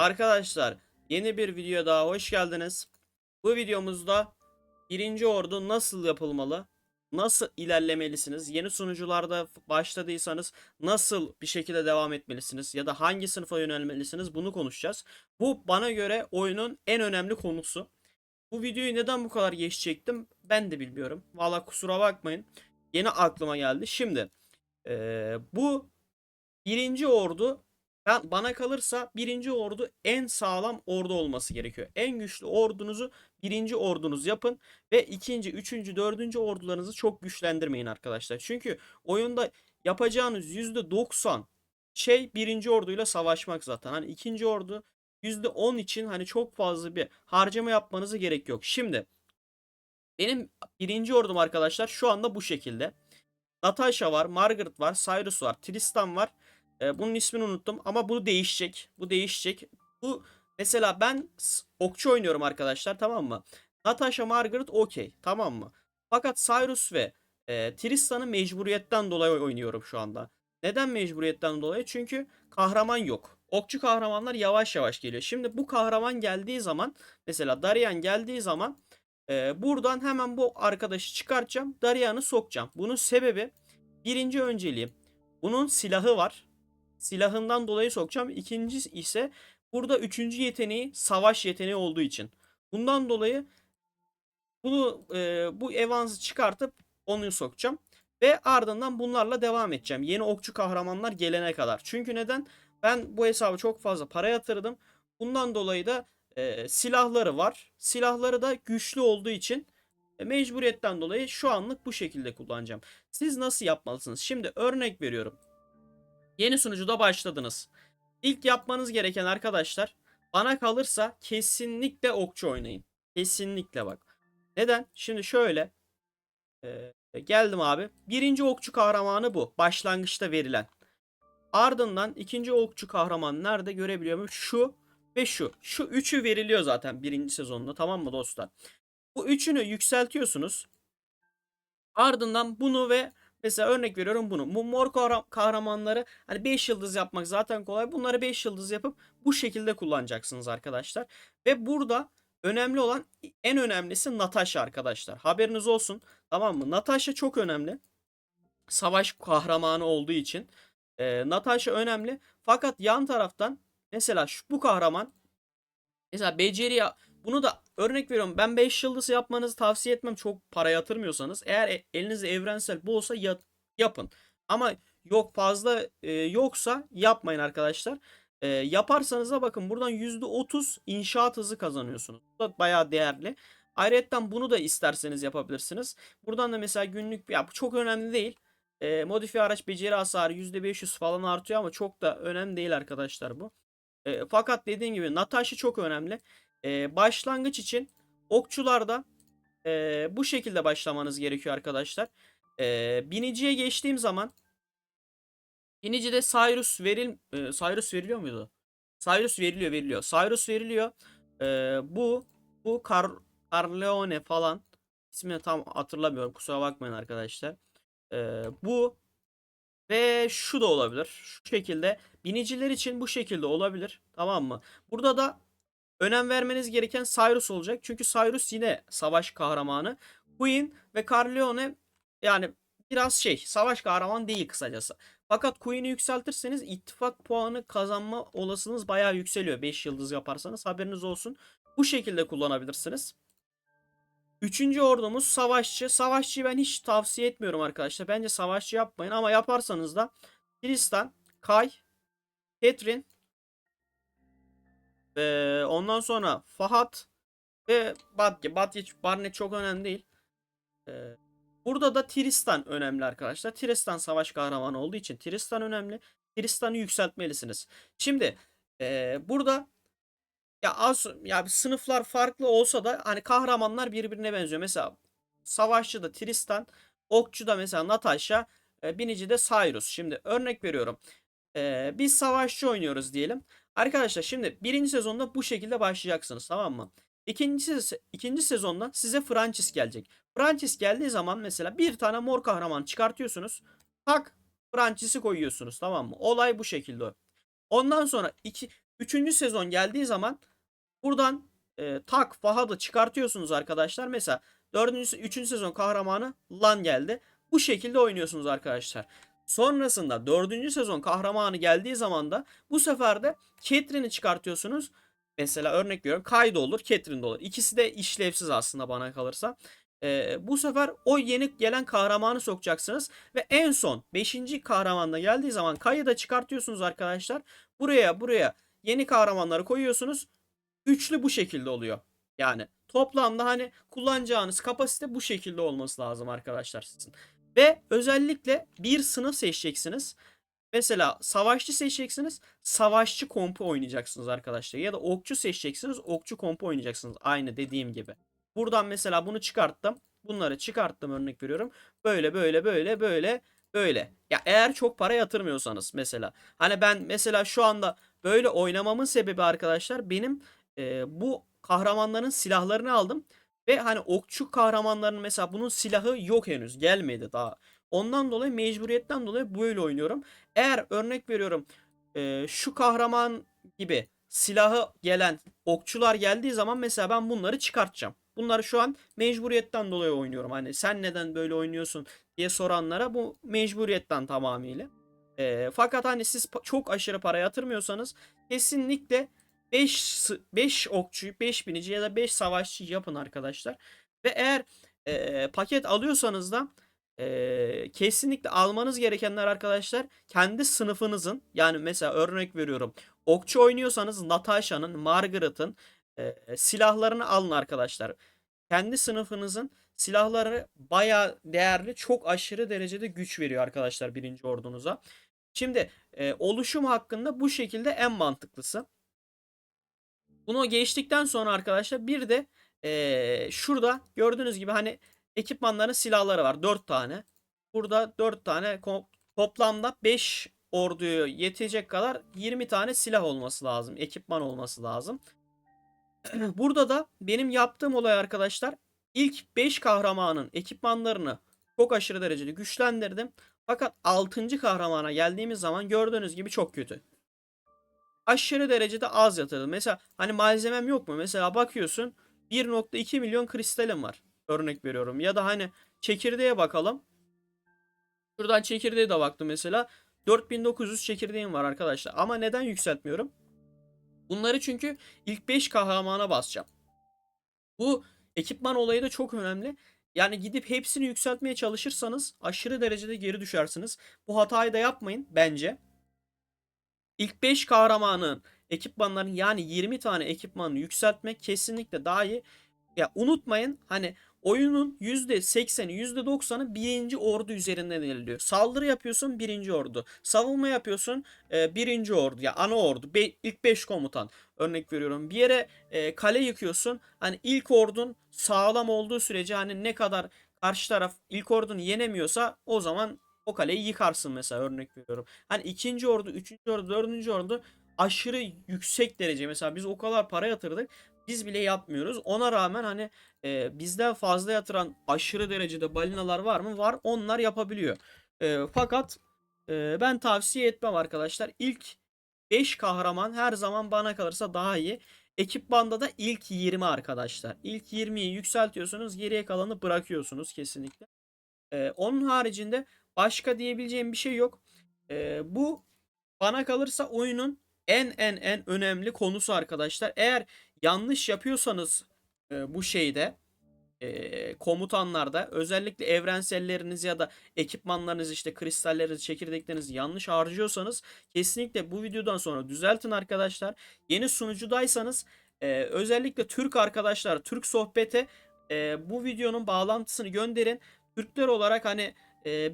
Arkadaşlar yeni bir video daha hoş geldiniz. Bu videomuzda birinci ordu nasıl yapılmalı? Nasıl ilerlemelisiniz? Yeni sunucularda başladıysanız nasıl bir şekilde devam etmelisiniz? Ya da hangi sınıfa yönelmelisiniz? Bunu konuşacağız. Bu bana göre oyunun en önemli konusu. Bu videoyu neden bu kadar geç çektim? Ben de bilmiyorum. Valla kusura bakmayın. Yeni aklıma geldi. Şimdi bu birinci ordu bana kalırsa birinci ordu en sağlam ordu olması gerekiyor. En güçlü ordunuzu birinci ordunuz yapın ve ikinci, üçüncü, dördüncü ordularınızı çok güçlendirmeyin arkadaşlar. Çünkü oyunda yapacağınız %90 şey birinci orduyla savaşmak zaten. Hani ikinci ordu %10 için hani çok fazla bir harcama yapmanıza gerek yok. Şimdi benim birinci ordum arkadaşlar şu anda bu şekilde. Natasha var, Margaret var, Cyrus var, Tristan var. Bunun ismini unuttum ama bu değişecek. Bu değişecek. Bu mesela ben okçu oynuyorum arkadaşlar, tamam mı? Natasha, Margaret okey, tamam mı? Fakat Cyrus ve Tristan'ı mecburiyetten dolayı oynuyorum şu anda. Neden mecburiyetten dolayı? Çünkü kahraman yok. Okçu kahramanlar yavaş yavaş geliyor. Şimdi bu kahraman geldiği zaman, mesela Darian geldiği zaman buradan hemen bu arkadaşı çıkartacağım. Darian'ı sokacağım. Bunun sebebi, birinci önceliğim, bunun silahı var. Silahından dolayı sokacağım. İkincisi ise burada üçüncü yeteneği savaş yeteneği olduğu için. Bundan dolayı bu Evans'ı çıkartıp onu sokacağım. Ve ardından bunlarla devam edeceğim. Yeni okçu kahramanlar gelene kadar. Çünkü neden? Ben bu hesabı çok fazla para yatırdım. Bundan dolayı da silahları var. Silahları da güçlü olduğu için mecburiyetten dolayı şu anlık bu şekilde kullanacağım. Siz nasıl yapmalısınız? Şimdi örnek veriyorum. Yeni sunucuda başladınız. İlk yapmanız gereken arkadaşlar, bana kalırsa kesinlikle okçu oynayın. Kesinlikle bak. Neden? Şimdi şöyle geldim abi. Birinci okçu kahramanı bu. Başlangıçta verilen. Ardından ikinci okçu kahraman nerede görebiliyor muyum? Şu ve şu. Şu üçü veriliyor zaten birinci sezonda, tamam mı dostlar? Bu üçünü yükseltiyorsunuz. Ardından bunu ve mesela örnek veriyorum bunu. Bu mor kahramanları hani 5 yıldız yapmak zaten kolay. Bunları 5 yıldız yapıp bu şekilde kullanacaksınız arkadaşlar. Ve burada önemli olan, en önemlisi Natasha arkadaşlar. Haberiniz olsun. Tamam mı? Natasha çok önemli. Savaş kahramanı olduğu için. Natasha önemli. Fakat yan taraftan mesela bu kahraman, mesela beceri, bunu da örnek veriyorum. Ben 5 yıldız yapmanızı tavsiye etmem, çok para yatırmıyorsanız. Eğer elinizde evrensel bu olsa yapın. Ama yok, fazla yoksa yapmayın arkadaşlar. Yaparsanız da bakın buradan %30 inşaat hızı kazanıyorsunuz. Bu da bayağı değerli. Ayrıca bunu da isterseniz yapabilirsiniz. Buradan da mesela günlük, ya bu çok önemli değil. Modifiye araç beceri hasarı %500 falan artıyor ama çok da önemli değil arkadaşlar bu. Fakat dediğim gibi Natasha çok önemli. Başlangıç için okçularda bu şekilde başlamanız gerekiyor arkadaşlar. Biniciye geçtiğim zaman, binicide Cyrus veriliyor muydu? Cyrus veriliyor. Cyrus veriliyor. Bu Carleone falan, ismini tam hatırlamıyorum, kusura bakmayın arkadaşlar. Bu ve şu da olabilir. Şu şekilde. Biniciler için bu şekilde olabilir. Tamam mı? Burada da önem vermeniz gereken Cyrus olacak. Çünkü Cyrus yine savaş kahramanı. Queen ve Carleone yani biraz savaş kahramanı değil kısacası. Fakat Queen'i yükseltirseniz ittifak puanı kazanma olasılığınız bayağı yükseliyor. 5 yıldız yaparsanız haberiniz olsun. Bu şekilde kullanabilirsiniz. Üçüncü ordumuz savaşçı. Savaşçıyı ben hiç tavsiye etmiyorum arkadaşlar. Bence savaşçı yapmayın ama yaparsanız da Tristan, Kay, Catherine ve ondan sonra Fahat ve Batya. Barnet çok önemli değil. Ee, Burada da Tristan önemli arkadaşlar. Tristan savaş kahramanı olduğu için Tristan önemli. Tristan'ı yükseltmelisiniz. Şimdi burada ya sınıflar farklı olsa da hani kahramanlar birbirine benziyor. Mesela savaşçı da Tristan, okçu da mesela Natasha, binici de Cyrus. Şimdi örnek veriyorum. Biz savaşçı oynuyoruz diyelim. Arkadaşlar şimdi birinci sezonda bu şekilde başlayacaksınız, tamam mı? İkinci sezonda size Francis gelecek. Francis geldiği zaman mesela bir tane mor kahraman çıkartıyorsunuz. Tak, Francis'i koyuyorsunuz, tamam mı? Olay bu şekilde. Ondan sonra Üçüncü sezon geldiği zaman buradan tak Fahad'ı çıkartıyorsunuz arkadaşlar. Mesela üçüncü sezon kahramanı Lan geldi. Bu şekilde oynuyorsunuz arkadaşlar. Sonrasında dördüncü sezon kahramanı geldiği zaman da bu sefer de Catelyn'i çıkartıyorsunuz. Mesela örnek veriyorum, Kayda olur, Catelyn de olur. İkisi de işlevsiz aslında bana kalırsa. Bu sefer o yeni gelen kahramanı sokacaksınız. Ve en son 5. kahramanla geldiği zaman Kay'ı da çıkartıyorsunuz arkadaşlar. Buraya yeni kahramanları koyuyorsunuz. Üçlü bu şekilde oluyor. Yani toplamda hani kullanacağınız kapasite bu şekilde olması lazım arkadaşlar sizin. Ve özellikle bir sınıf seçeceksiniz. Mesela savaşçı seçeceksiniz. Savaşçı kompu oynayacaksınız arkadaşlar. Ya da okçu seçeceksiniz. Okçu kompu oynayacaksınız. Aynı dediğim gibi. Buradan mesela bunu çıkarttım. Bunları çıkarttım, örnek veriyorum. Böyle. Ya eğer çok para yatırmıyorsanız mesela. Hani ben mesela şu anda böyle oynamamın sebebi arkadaşlar, benim bu kahramanların silahlarını aldım. Ve hani okçu kahramanların mesela bunun silahı yok, henüz gelmedi daha. Ondan dolayı, mecburiyetten dolayı böyle oynuyorum. Eğer örnek veriyorum şu kahraman gibi silahı gelen okçular geldiği zaman mesela ben bunları çıkartacağım. Bunları şu an mecburiyetten dolayı oynuyorum. Hani sen neden böyle oynuyorsun diye soranlara, bu mecburiyetten tamamıyla. Fakat hani siz çok aşırı para yatırmıyorsanız kesinlikle 5 okçuyu, 5 binici ya da 5 savaşçı yapın arkadaşlar. Ve eğer paket alıyorsanız da kesinlikle almanız gerekenler arkadaşlar, kendi sınıfınızın, yani mesela örnek veriyorum, okçu oynuyorsanız Natasha'nın, Margaret'ın silahlarını alın arkadaşlar. Kendi sınıfınızın silahları bayağı değerli, çok aşırı derecede güç veriyor arkadaşlar birinci ordunuza. Şimdi oluşum hakkında bu şekilde en mantıklısı. Bunu geçtikten sonra arkadaşlar bir de şurada gördüğünüz gibi hani ekipmanların silahları var. 4 tane. Burada 4 tane, toplamda 5 orduya yetecek kadar 20 tane silah olması lazım. Ekipman olması lazım. Burada da benim yaptığım olay arkadaşlar, ilk 5 kahramanın ekipmanlarını çok aşırı derecede güçlendirdim. Fakat 6. kahramana geldiğimiz zaman gördüğünüz gibi çok kötü. Aşırı derecede az yatırdım. Mesela hani malzemem yok mu? Mesela bakıyorsun 1,2 milyon kristalim var. Örnek veriyorum. Ya da hani çekirdeğe bakalım. Şuradan çekirdeğe de baktım mesela. 4900 çekirdeğim var arkadaşlar. Ama neden yükseltmiyorum? Bunları çünkü ilk 5 kahramana basacağım. Bu ekipman olayı da çok önemli. Yani gidip hepsini yükseltmeye çalışırsanız aşırı derecede geri düşersiniz. Bu hatayı da yapmayın bence. İlk 5 kahramanın ekipmanlarını, yani 20 tane ekipmanı yükseltmek kesinlikle daha iyi. Ya unutmayın, hani oyunun %80'i %90'ı birinci ordu üzerinden ilerliyor. Saldırı yapıyorsun birinci ordu. Savunma yapıyorsun birinci ordu. Ya ana ordu. İlk 5 komutan. Örnek veriyorum. Bir yere kale yıkıyorsun. Hani ilk ordun sağlam olduğu sürece, hani ne kadar karşı taraf ilk ordunu yenemiyorsa o zaman o kaleyi yıkarsın mesela, örnek veriyorum. Hani ikinci ordu, üçüncü ordu, dördüncü ordu aşırı yüksek derece. Mesela biz o kadar para yatırdık. Biz bile yapmıyoruz. Ona rağmen hani bizden fazla yatıran aşırı derecede balinalar var mı? Var. Onlar yapabiliyor. Fakat ben tavsiye etmem arkadaşlar. İlk 5 kahraman her zaman bana kalırsa daha iyi. Ekipmanda da ilk 20 arkadaşlar. İlk 20'yi yükseltiyorsunuz. Geriye kalanı bırakıyorsunuz kesinlikle. Onun haricinde başka diyebileceğim bir şey yok. Bu bana kalırsa oyunun en önemli konusu arkadaşlar. Eğer yanlış yapıyorsanız bu şeyde, komutanlarda, özellikle evrenselleriniz ya da ekipmanlarınız, işte kristalleriniz, çekirdeklerinizi yanlış harcıyorsanız kesinlikle bu videodan sonra düzeltin arkadaşlar. Yeni sunucudaysanız özellikle Türk arkadaşlar, Türk sohbete bu videonun bağlantısını gönderin. Türkler olarak hani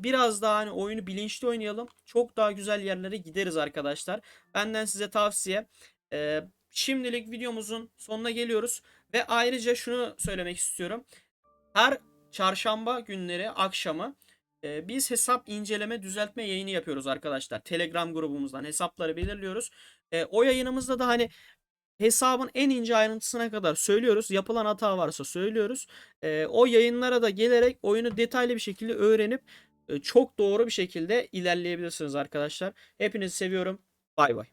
biraz daha hani oyunu bilinçli oynayalım. Çok daha güzel yerlere gideriz arkadaşlar. Benden size tavsiye. Şimdilik videomuzun sonuna geliyoruz. Ve ayrıca şunu söylemek istiyorum. Her çarşamba günleri akşamı biz hesap inceleme düzeltme yayını yapıyoruz arkadaşlar. Telegram grubumuzdan hesapları belirliyoruz. O yayınımızda da hani hesabın en ince ayrıntısına kadar söylüyoruz. Yapılan hata varsa söylüyoruz. O yayınlara da gelerek oyunu detaylı bir şekilde öğrenip çok doğru bir şekilde ilerleyebilirsiniz arkadaşlar. Hepinizi seviyorum. Bay bay.